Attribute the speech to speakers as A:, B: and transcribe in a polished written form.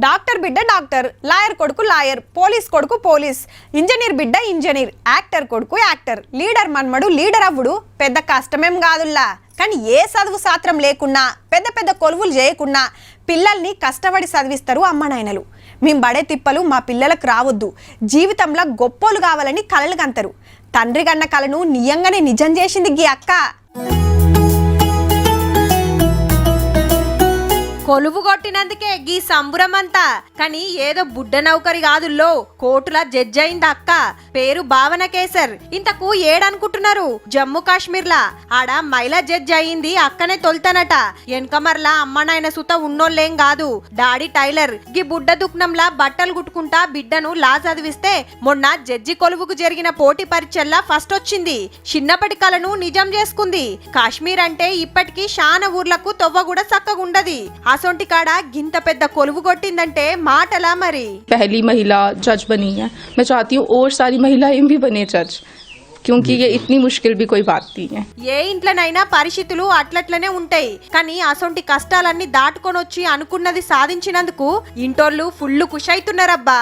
A: Doctor బిడ్డ doctor, lawyer కొడుకు lawyer, police కొడుకు పోలీస్, ఇంజనీర్ బిడ్డ ఇంజనీర్, యాక్టర్ కొడుకు యాక్టర్, లీడర్ మన్మడు లీడర్ అవ్వుడు పెద్ద కష్టమేం కాదుల్లా. కానీ ఏ చదువు శాస్త్రం లేకున్నా, పెద్ద పెద్ద కొలువులు చేయకున్నా పిల్లల్ని కష్టపడి చదివిస్తారు అమ్మ నాయనలు. మేము పడే తిప్పలు మా పిల్లలకు రావద్దు, జీవితంలో గొప్పోలు కావాలని కలలు కంటారు. తండ్రి గన్న కలను నియంగానే నిజం చేసింది గీ అక్క. కొలువు కొట్టినందుకే గీ సంబురమంతా. కానీ ఏదో బుడ్డ నౌకరి కాదుల్లో, కోర్టుల జడ్జి అయింది అక్క. పేరు భావన కేసర్. ఇంతకు ఏడనుకుంటున్నారు? జమ్మూ కాశ్మీర్లా. ఆడ మహిళా జడ్జి అయింది అక్కనే తొలుతానట. వెనకమర్లా అమ్మ నాయన సుత ఉన్నోళ్ళేం కాదు. Daddy tailor. గీ బుడ్డ దుఃఖంలా బట్టలు కుట్టుకుంటా బిడ్డను లా చదివిస్తే మొన్న జడ్జి కొలువుకు జరిగిన పోటీ పరీక్షల్లా ఫస్ట్ వచ్చింది. చిన్నప్పటి కలను నిజం చేసుకుంది. కాశ్మీర్ అంటే ఇప్పటికీ శాన ఊర్లకు తొవ్వ కూడా చక్కగుండది. असोंटी काड़ा गिंत पेद्द कोलुवु कोट्टिंदंटे माटला मरी।
B: पहली महिला जज बनी है। मैं चाहती हूँ और सारी महिलाएं भी बने जज, क्योंकि ये इतनी मुश्किल भी कोई बात नहीं है।
A: ఏ ఇంట్లోనైనా పరిస్థితులు అట్లట్లనే ఉంటాయి. కానీ అసొంటి కష్టాలన్నీ దాటుకొనొచ్చి అనుకున్నది సాధించినందుకు ఇంటోళ్ళు ఫుల్ ఖుషి అవుతున్నారబ్బా.